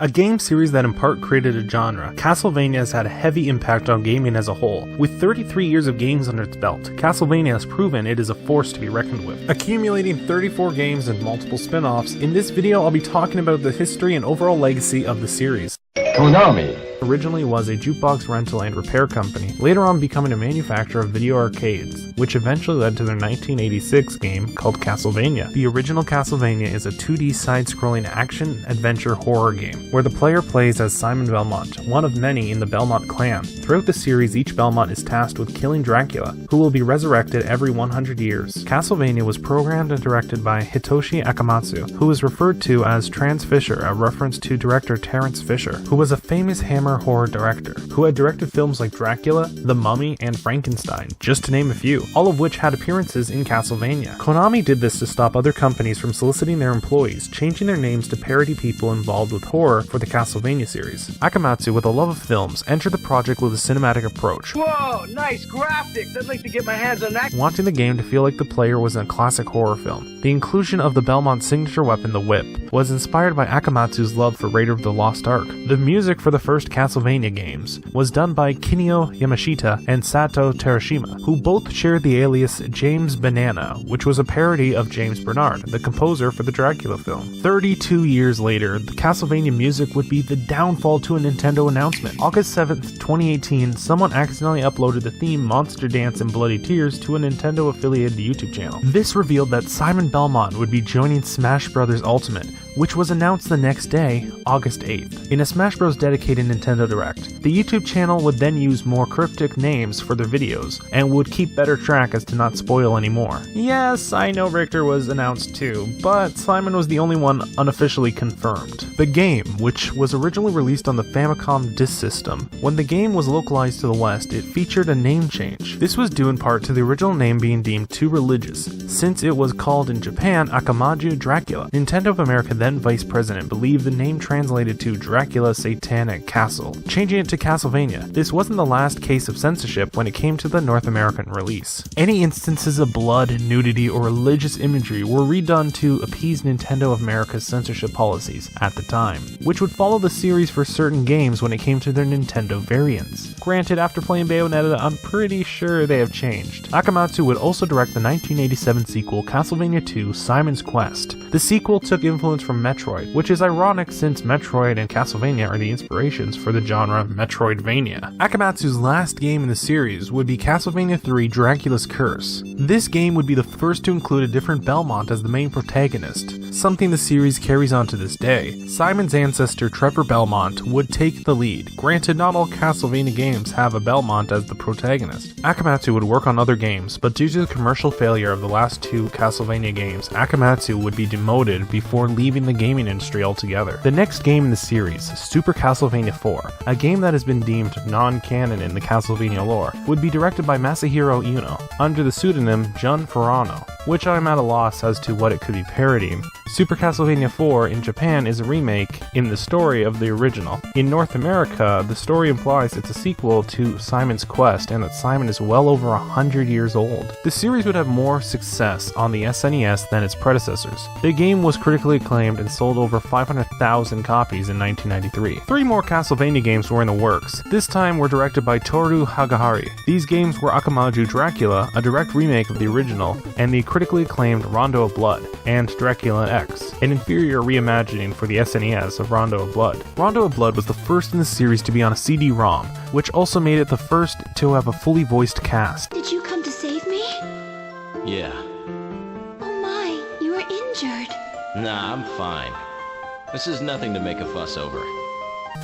A game series that in part created a genre, Castlevania has had a heavy impact on gaming as a whole. With 33 years of games under its belt, Castlevania has proven it is a force to be reckoned with. Accumulating 34 games and multiple spin-offs, in this video I'll be talking about the history and overall legacy of the series. Konami Originally was a jukebox rental and repair company, later on becoming a manufacturer of video arcades, which eventually led to their 1986 game called Castlevania. The original Castlevania is a 2D side-scrolling action-adventure horror game, where the player plays as Simon Belmont, one of many in the Belmont clan. Throughout the series, each Belmont is tasked with killing Dracula, who will be resurrected every 100 years. Castlevania was programmed and directed by Hitoshi Akamatsu, who is referred to as Trans Fisher, a reference to director Terence Fisher, who was a famous Hammer horror director, who had directed films like Dracula, The Mummy, and Frankenstein, just to name a few, all of which had appearances in Castlevania. Konami did this to stop other companies from soliciting their employees, changing their names to parody people involved with horror for the Castlevania series. Akamatsu, with a love of films, entered the project with a cinematic approach. Whoa, nice graphics! I'd like to get my hands on that. Wanting the game to feel like the player was in a classic horror film. The inclusion of the Belmont signature weapon, the whip, was inspired by Akamatsu's love for Raider of the Lost Ark. The music for the first Castlevania games was done by Kinyo Yamashita and Sato Terashima, who both shared the alias James Banana, which was a parody of James Bernard, the composer for the Dracula film. 32 years later, the Castlevania music would be the downfall to a Nintendo announcement. August 7th, 2018, someone accidentally uploaded the theme Monster Dance and Bloody Tears to a Nintendo-affiliated YouTube channel. This revealed that Simon Belmont would be joining Smash Bros. Ultimate, which was announced the next day, August 8th. In a Smash Bros. Dedicated Nintendo Direct, the YouTube channel would then use more cryptic names for their videos, and would keep better track as to not spoil anymore. Yes, I know Richter was announced too, but Simon was the only one unofficially confirmed. The game, which was originally released on the Famicom Disk System, when the game was localized to the West, it featured a name change. This was due in part to the original name being deemed too religious, since it was called in Japan Akamaju Dracula. Nintendo of America then Vice President believed the name translated to Dracula Satanic Castle, changing it to Castlevania. This wasn't the last case of censorship when it came to the North American release. Any instances of blood, nudity, or religious imagery were redone to appease Nintendo of America's censorship policies at the time, which would follow the series for certain games when it came to their Nintendo variants. Granted, after playing Bayonetta, I'm pretty sure they have changed. Akamatsu would also direct the 1987 sequel Castlevania II Simon's Quest. The sequel took influence from Metroid, which is ironic since Metroid and Castlevania are the inspirations for the genre Metroidvania. Akamatsu's last game in the series would be Castlevania III Dracula's Curse. This game would be the first to include a different Belmont as the main protagonist, something the series carries on to this day. Simon's ancestor Trevor Belmont would take the lead. Granted, not all Castlevania games have a Belmont as the protagonist. Akamatsu would work on other games, but due to the commercial failure of the last two Castlevania games, Akamatsu would be demoted before leaving the gaming industry altogether. The next game in the series, Super Castlevania 4, a game that has been deemed non-canon in the Castlevania lore, would be directed by Masahiro Uno, under the pseudonym Jun Furano, which I'm at a loss as to what it could be parodying. Super Castlevania 4 in Japan is a remake in the story of the original. In North America, the story implies it's a sequel to Simon's Quest and that Simon is well over 100 years old. The series would have more success on the SNES than its predecessors. The game was critically acclaimed and sold over 500,000 copies in 1993. 3 more Castlevania games were in the works. This time were directed by Toru Hagahari. These games were Akamaju Dracula, a direct remake of the original, and the critically acclaimed Rondo of Blood, and Dracula X, an inferior reimagining for the SNES of Rondo of Blood. Rondo of Blood was the first in the series to be on a CD-ROM, which also made it the first to have a fully voiced cast. Did you come to save me? Yeah. Oh my, you were injured. Nah, I'm fine. This is nothing to make a fuss over.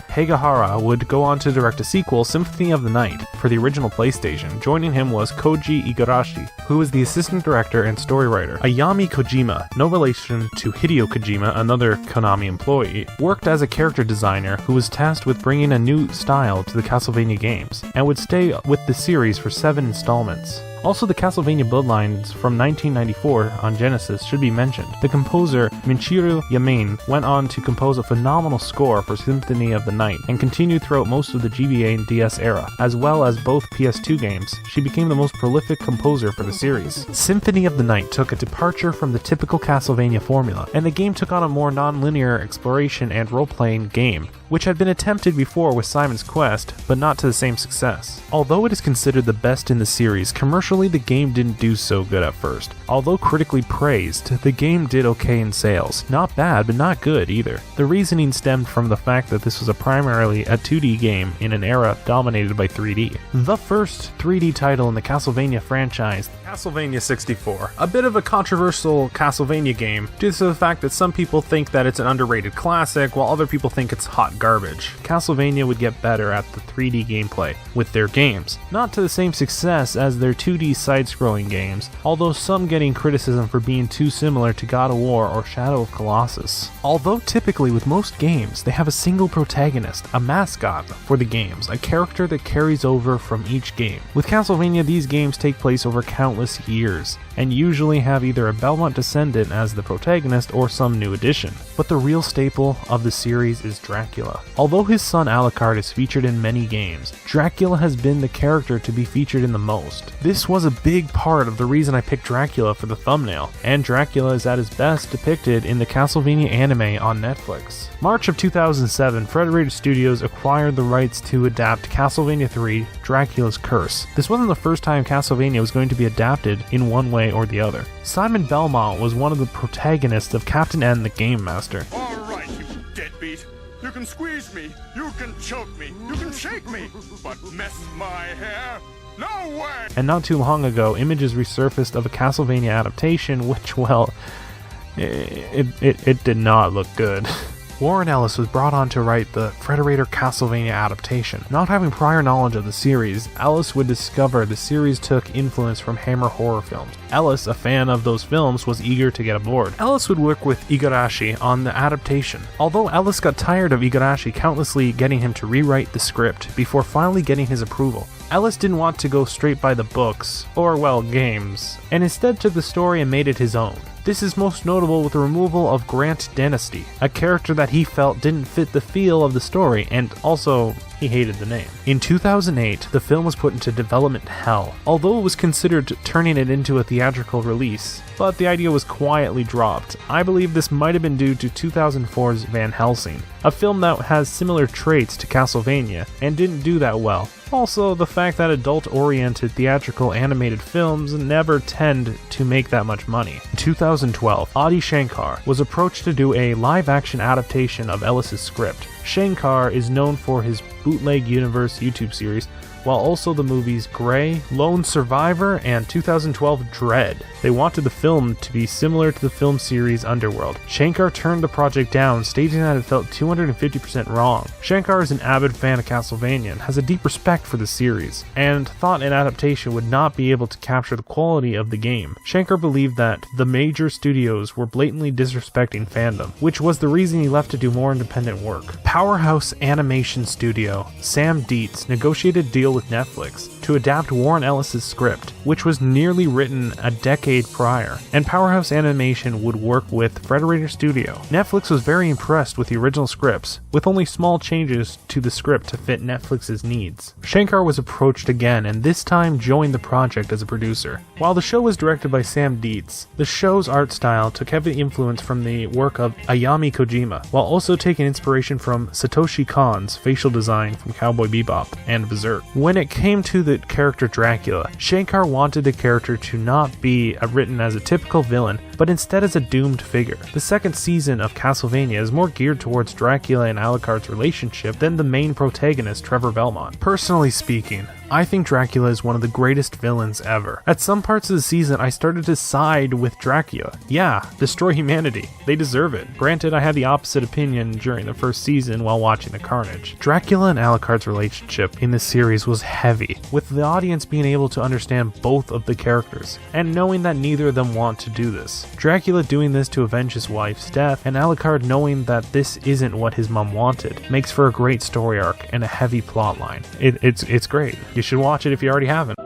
Hagahara would go on to direct a sequel, Symphony of the Night, for the original PlayStation. Joining him was Koji Igarashi, who was the assistant director and story writer. Ayami Kojima, no relation to Hideo Kojima, another Konami employee, worked as a character designer who was tasked with bringing a new style to the Castlevania games, and would stay with the series for 7 installments. Also, the Castlevania Bloodlines from 1994 on Genesis should be mentioned. The composer Michiru Yamane went on to compose a phenomenal score for Symphony of the Night and continued throughout most of the GBA and DS era, as well as both PS2 games. She became the most prolific composer for the series. Symphony of the Night took a departure from the typical Castlevania formula, and the game took on a more non-linear exploration and role-playing game, which had been attempted before with Simon's Quest, but not to the same success. Although it is considered the best in the series, commercially the game didn't do so good at first. Although critically praised, the game did okay in sales. Not bad, but not good either. The reasoning stemmed from the fact that this was primarily a 2D game in an era dominated by 3D. The first 3D title in the Castlevania franchise, Castlevania 64. A bit of a controversial Castlevania game due to the fact that some people think that it's an underrated classic, while other people think it's hot garbage. Castlevania would get better at the 3D gameplay with their games, not to the same success as their 2D side-scrolling games, although some getting criticism for being too similar to God of War or Shadow of Colossus. Although typically with most games, they have a single protagonist, a mascot for the games, a character that carries over from each game. With Castlevania, these games take place over countless years, and usually have either a Belmont descendant as the protagonist or some new addition. But the real staple of the series is Dracula. Although his son Alucard is featured in many games, Dracula has been the character to be featured in the most. This was a big part of the reason I picked Dracula for the thumbnail, and Dracula is at his best depicted in the Castlevania anime on Netflix. March of 2007, Frederator Studios acquired the rights to adapt Castlevania 3, Dracula's Curse. This wasn't the first time Castlevania was going to be adapted in one way or the other. Simon Belmont was one of the protagonists of Captain N the Game Master. Alright, you deadbeat. You can squeeze me, you can choke me, you can shake me, but mess my hair? No way! And not too long ago, images resurfaced of a Castlevania adaptation which, well, it did not look good. Warren Ellis was brought on to write the Frederator Castlevania adaptation. Not having prior knowledge of the series, Ellis would discover the series took influence from Hammer horror films. Ellis, a fan of those films, was eager to get aboard. Ellis would work with Igarashi on the adaptation. Although Ellis got tired of Igarashi countlessly getting him to rewrite the script before finally getting his approval, Ellis didn't want to go straight by the books, or well, games, and instead took the story and made it his own. This is most notable with the removal of Grant Dynasty, a character that he felt didn't fit the feel of the story, and also he hated the name. In 2008, the film was put into development hell, although it was considered turning it into a theatrical release, but the idea was quietly dropped. I believe this might have been due to 2004's Van Helsing, a film that has similar traits to Castlevania, and didn't do that well. Also, the fact that adult-oriented theatrical animated films never tend to make that much money. In 2012, Adi Shankar was approached to do a live-action adaptation of Ellis' script. Shankar is known for his Bootleg Universe YouTube series, while also the movies Grey, Lone Survivor, and 2012 Dread. They wanted the film to be similar to the film series Underworld. Shankar turned the project down, stating that it felt 250% wrong. Shankar is an avid fan of Castlevania and has a deep respect for the series, and thought an adaptation would not be able to capture the quality of the game. Shankar believed that the major studios were blatantly disrespecting fandom, which was the reason he left to do more independent work. Powerhouse Animation Studio, Sam Dietz, negotiated a deal with Netflix to adapt Warren Ellis' script, which was nearly written a decade prior, and Powerhouse Animation would work with Frederator Studio. Netflix was very impressed with the original scripts, with only small changes to the script to fit Netflix's needs. Shankar was approached again, and this time joined the project as a producer. While the show was directed by Sam Dietz, the show's art style took heavy influence from the work of Ayami Kojima, while also taking inspiration from Satoshi Kon's facial design from Cowboy Bebop and Berserk. When it came to the character Dracula, Shankar wanted the character to not be written as a typical villain, but instead as a doomed figure. The second season of Castlevania is more geared towards Dracula and Alucard's relationship than the main protagonist, Trevor Belmont. Personally speaking, I think Dracula is one of the greatest villains ever. At some parts of the season, I started to side with Dracula. Yeah, destroy humanity. They deserve it. Granted, I had the opposite opinion during the first season while watching the carnage. Dracula and Alucard's relationship in this series was heavy, with the audience being able to understand both of the characters, and knowing that neither of them want to do this. Dracula doing this to avenge his wife's death, and Alucard knowing that this isn't what his mom wanted, makes for a great story arc and a heavy plot line. It's great. You should watch it if you already haven't.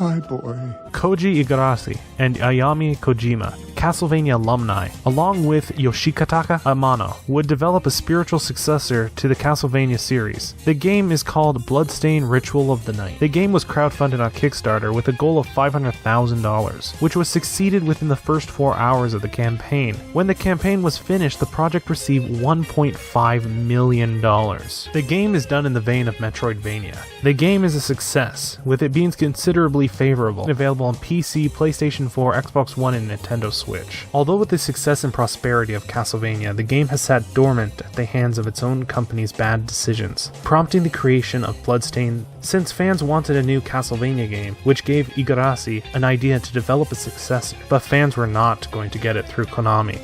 Hi, boy. Koji Igarashi and Ayami Kojima, Castlevania alumni, along with Yoshikataka Amano, would develop a spiritual successor to the Castlevania series. The game is called Bloodstained Ritual of the Night. The game was crowdfunded on Kickstarter with a goal of $500,000, which was succeeded within the first 4 hours of the campaign. When the campaign was finished, the project received $1.5 million. The game is done in the vein of Metroidvania. The game is a success, with it being considerably favorable, available on PC, PlayStation 4, Xbox One, and Nintendo Switch. Although with the success and prosperity of Castlevania, the game has sat dormant at the hands of its own company's bad decisions, prompting the creation of Bloodstained, since fans wanted a new Castlevania game, which gave Igarashi an idea to develop a successor, but fans were not going to get it through Konami.